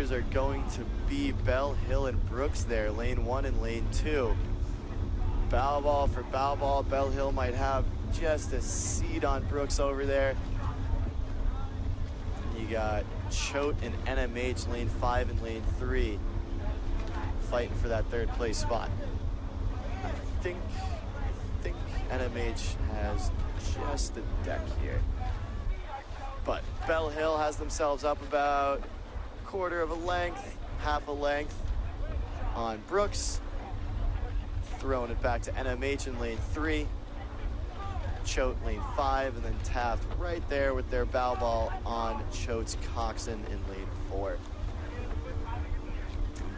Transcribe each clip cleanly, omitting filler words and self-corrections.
leaders are going to be Bell Hill and Brooks there, lane 1 and lane 2. Bow ball for bow ball. Bell Hill might have just a seat on Brooks over there. You got Choate and NMH, lane 5 and lane 3, fighting for that third place spot. I think NMH has just the deck here. But Bell Hill has themselves up about a quarter of a length, half a length on Brooks. Throwing it back to NMH in lane 3. Choate lane 5, and then Taft right there with their bow ball on Choate's Coxon in lane 4.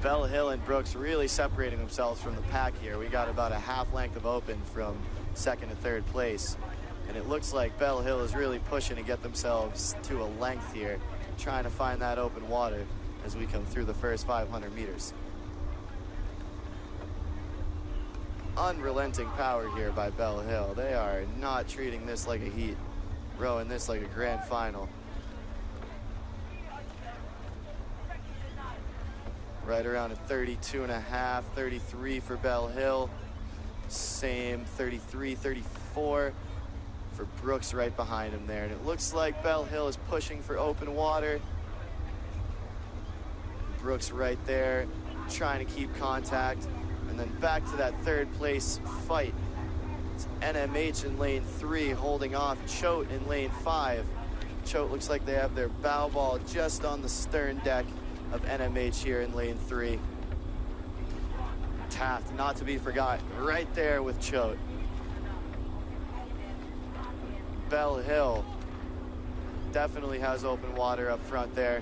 Bell Hill and Brooks really separating themselves from the pack here. We got about a half length of open from second to third place. And it looks like Bell Hill is really pushing to get themselves to a length here, trying to find that open water as we come through the first 500 meters. Unrelenting power here by Bell Hill. They are not treating this like a heat, rowing this like a grand final. Right around a 32.5, 33 for Bell Hill. Same 33, 34 for Brooks right behind him there. And it looks like Bell Hill is pushing for open water. Brooks right there, trying to keep contact. And then back to that third place fight. It's NMH in lane 3 holding off Choate in lane 5. Choate looks like they have their bow ball just on the stern deck of NMH here in lane 3. Taft, not to be forgotten, right there with Choate. Bell Hill definitely has open water up front there.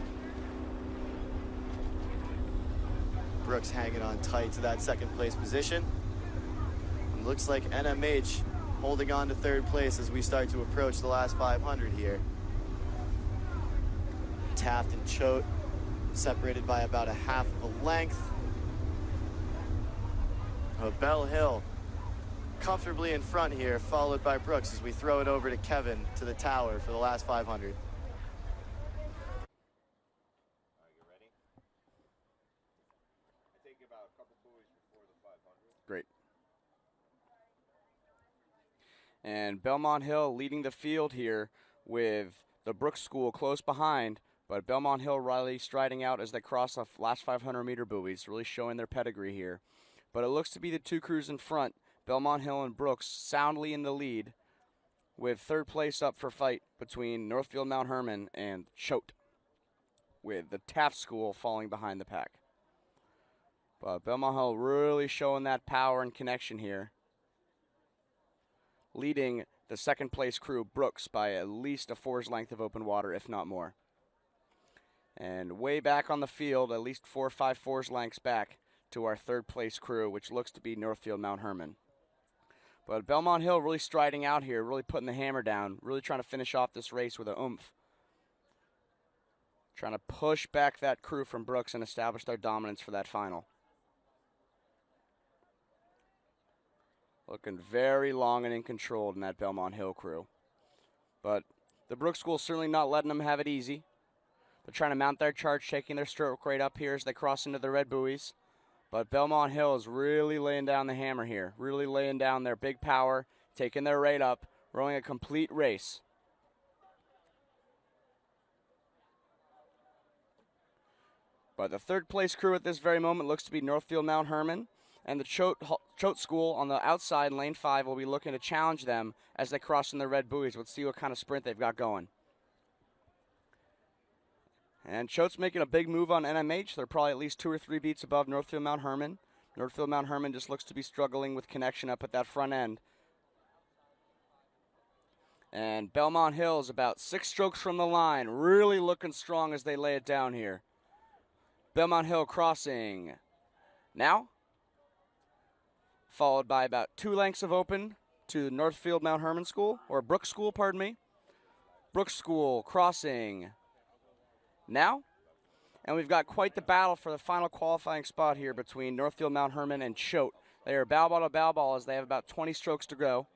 Brooks hanging on tight to that second place position. It looks like NMH holding on to third place as we start to approach the last 500 here. Taft and Choate separated by about a half of a length. Bell Hill comfortably in front here, followed by Brooks as we throw it over to Kevin to the tower for the last 500. Great. And Belmont Hill leading the field here with the Brooks School close behind, but Belmont Hill really striding out as they cross the last 500-meter buoys, really showing their pedigree here. But it looks to be the two crews in front, Belmont Hill and Brooks, soundly in the lead, with third place up for fight between Northfield Mount Herman and Choate, with the Taft School falling behind the pack. But Belmont Hill really showing that power and connection here, leading the second place crew, Brooks, by at least a four's length of open water, if not more. And way back on the field, at least 4 or 5 fours lengths back to our third place crew, which looks to be Northfield Mount Herman. But Belmont Hill really striding out here, really putting the hammer down, really trying to finish off this race with an oomph. Trying to push back that crew from Brooks and establish their dominance for that final. Looking very long and in control in that Belmont Hill crew. But the Brooks School certainly not letting them have it easy. They're trying to mount their charge, taking their stroke rate up here as they cross into the red buoys. But Belmont Hill is really laying down the hammer here, really laying down their big power, taking their rate up, rowing a complete race. But the third place crew at this very moment looks to be Northfield Mount Herman. And the Choate School on the outside in lane 5 will be looking to challenge them as they cross in the red buoys. Let's see what kind of sprint they've got going. And Choate's making a big move on NMH. They're probably at least 2 or 3 beats above Northfield Mount Herman. Northfield Mount Herman just looks to be struggling with connection up at that front end. And Belmont Hill is about 6 strokes from the line, really looking strong as they lay it down here. Belmont Hill crossing now, followed by about 2 lengths of open to Northfield Mount Herman School, or Brooks School, pardon me. Brooks School crossing now. And we've got quite the battle for the final qualifying spot here between Northfield Mount Herman and Choate. They are bow ball to bow ball as they have about 20 strokes to go.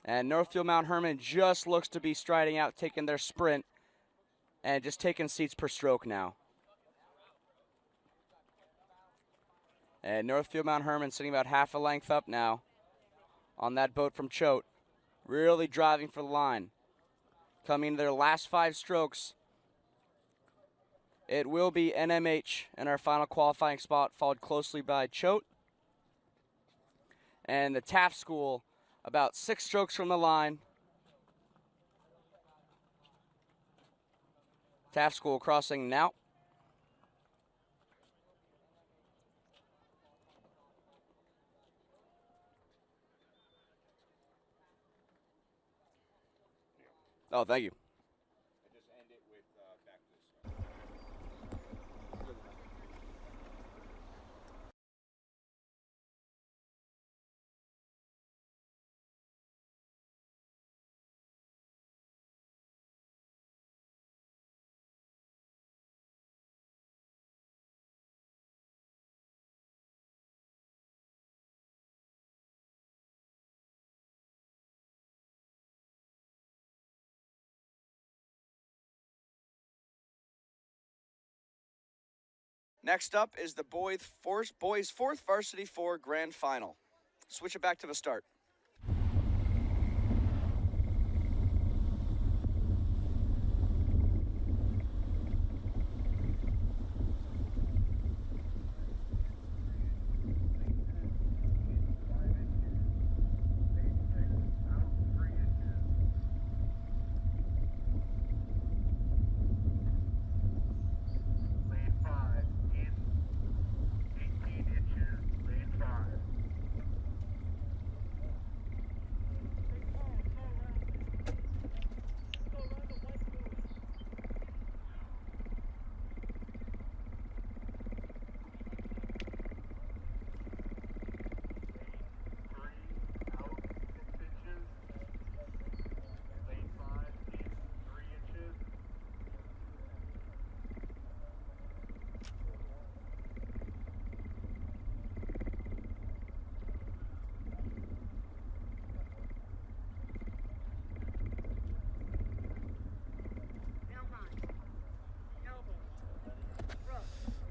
And Northfield Mount Herman just looks to be striding out, taking their sprint, and just taking seats per stroke now. And Northfield Mount Herman sitting about half a length up now on that boat from Choate. Really driving for the line. Coming to their last 5 strokes. It will be NMH in our final qualifying spot, followed closely by Choate. And the Taft School about 6 strokes from the line. Taft School crossing now. Oh, thank you. Next up is the boys' fourth varsity 4 grand final. Switch it back to the start.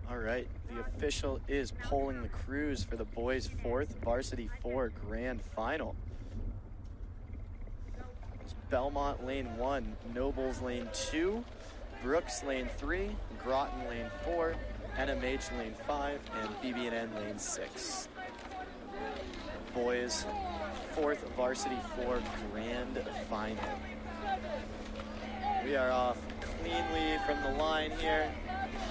All right, the official is polling the crews for the boys' 4th varsity 4 grand final. It's Belmont lane 1, Nobles lane 2, Brooks lane 3, Groton lane 4, NMH lane 5, and BB&N lane 6. Boys' 4th varsity 4 grand final. We are off cleanly from the line here.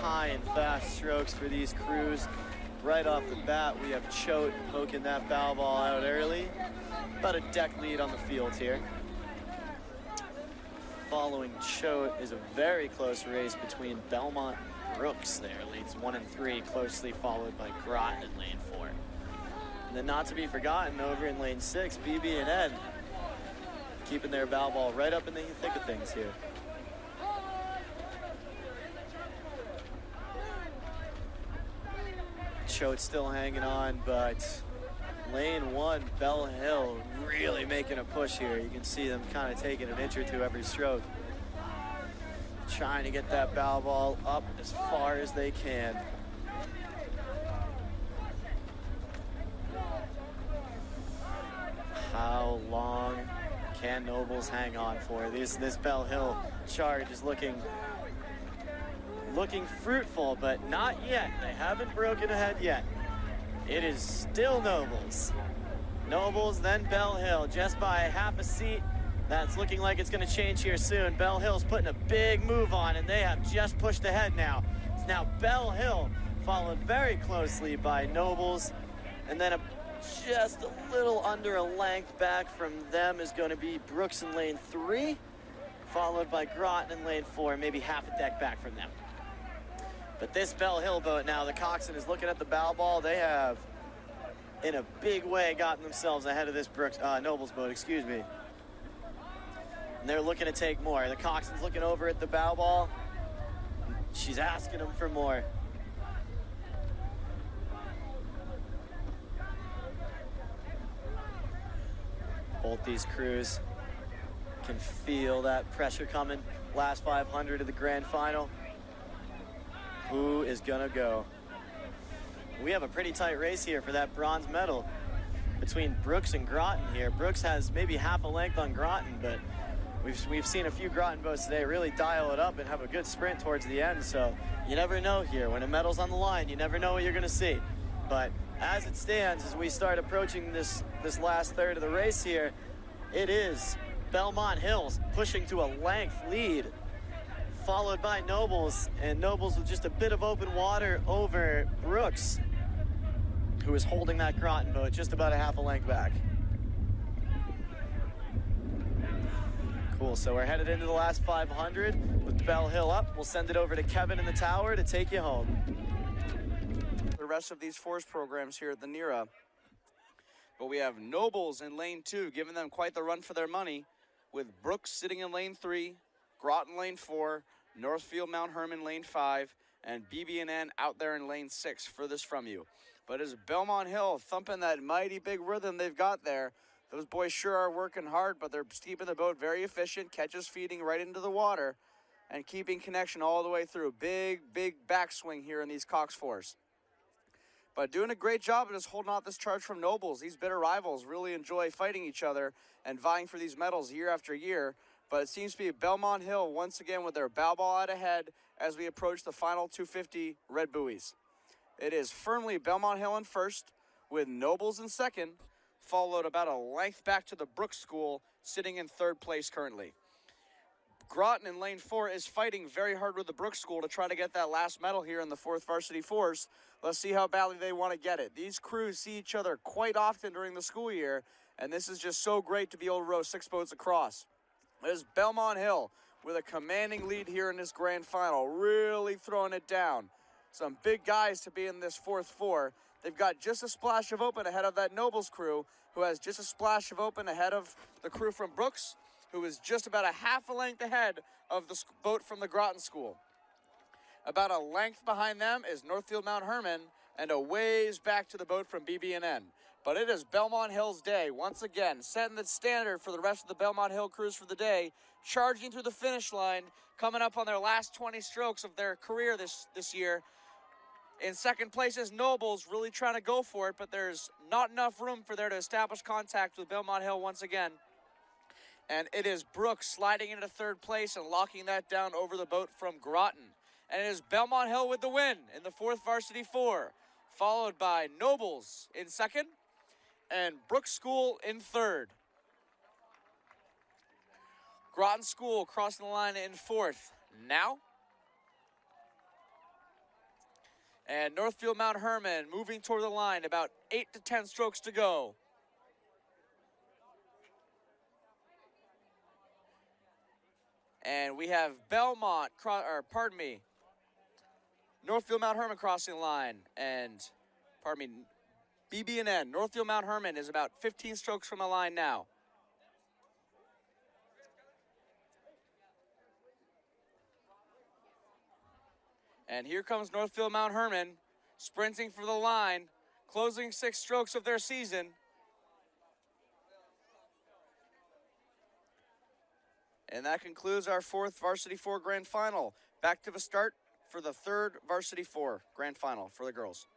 High and fast strokes for these crews. Right off the bat, we have Choate poking that bow ball out early. About a deck lead on the field here. Following Choate is a very close race between Belmont and Brooks there. Lanes 1 and 3 closely followed by Groton in lane 4. And then not to be forgotten, over in lane 6, BB&N keeping their bow ball right up in the thick of things here. Choate still hanging on, but lane 1, Bell Hill, really making a push here. You can see them kind of taking an inch or two every stroke. Trying to get that bow ball up as far as they can. How long can Nobles hang on for? This Bell Hill charge is looking fruitful, but not yet. They haven't broken ahead yet. It is still Nobles. Nobles, then Bell Hill, just by half a seat. That's looking like it's going to change here soon. Bell Hill's putting a big move on, and they have just pushed ahead now. It's now Bell Hill, followed very closely by Nobles, and then just a little under a length back from them is going to be Brooks in lane 3, followed by Groton in lane 4, maybe half a deck back from them. But this Bell Hill boat now, the coxswain is looking at the bow ball. They have, in a big way, gotten themselves ahead of this Nobles boat, excuse me. And they're looking to take more. The coxswain's looking over at the bow ball. She's asking him for more. Both these crews can feel that pressure coming. Last 500 of the grand final. Who is gonna go? We have a pretty tight race here for that bronze medal between Brooks and Groton here. Brooks has maybe half a length on Groton, but we've seen a few Groton boats today really dial it up and have a good sprint towards the end. So you never know here. When a medal's on the line, you never know what you're going to see. But as it stands, as we start approaching this last third of the race here, it is Belmont Hills pushing to a length lead, followed by Nobles, and Nobles with just a bit of open water over Brooks, who is holding that Groton boat just about a half a length back. Cool, so we're headed into the last 500 with Bell Hill up. We'll send it over to Kevin in the tower to take you home. The rest of these force programs here at the NEIRA. But we have Nobles in lane 2, giving them quite the run for their money, with Brooks sitting in lane 3, Groton lane 4, Northfield Mount Herman lane 5, and BB&N out there in lane 6, furthest from you. But as Belmont Hill thumping that mighty big rhythm they've got there, those boys sure are working hard, but they're keeping the boat very efficient, catches feeding right into the water, and keeping connection all the way through. Big backswing here in these Cox fours. But doing a great job of just holding out this charge from Nobles. These bitter rivals really enjoy fighting each other and vying for these medals year after year. But it seems to be Belmont Hill once again with their bow ball out ahead as we approach the final 250 red buoys. It is firmly Belmont Hill in first, with Nobles in second, followed about a length back to the Brooks School, sitting in third place currently. Groton in lane 4 is fighting very hard with the Brooks School to try to get that last medal here in the 4th Varsity Force. Let's see how badly they want to get it. These crews see each other quite often during the school year, and this is just so great to be able to row 6 boats across. There's Belmont Hill with a commanding lead here in this grand final, really throwing it down. Some big guys to be in this 4th four. They've got just a splash of open ahead of that Nobles crew, who has just a splash of open ahead of the crew from Brooks, who is just about a half a length ahead of the boat from the Groton School. About a length behind them is Northfield Mount Herman, and a ways back to the boat from BB&N. But it is Belmont Hill's day, once again, setting the standard for the rest of the Belmont Hill crews for the day, charging through the finish line, coming up on their last 20 strokes of their career this year. In second place is Nobles, really trying to go for it, but there's not enough room for there to establish contact with Belmont Hill once again. And it is Brooks sliding into third place and locking that down over the boat from Groton. And it is Belmont Hill with the win in the 4th Varsity 4, followed by Nobles in second and Brooks School in third. Groton School crossing the line in 4th now. And Northfield Mount Herman moving toward the line, about 8 to 10 strokes to go. And we have Northfield Mount Herman crossing the line, and, BB&N. Northfield Mount Herman is about 15 strokes from the line now. And here comes Northfield Mount Herman, sprinting for the line, closing 6 strokes of their season. And that concludes our 4th Varsity 4 Grand Final. Back to the start for the 3rd Varsity 4 Grand Final for the girls.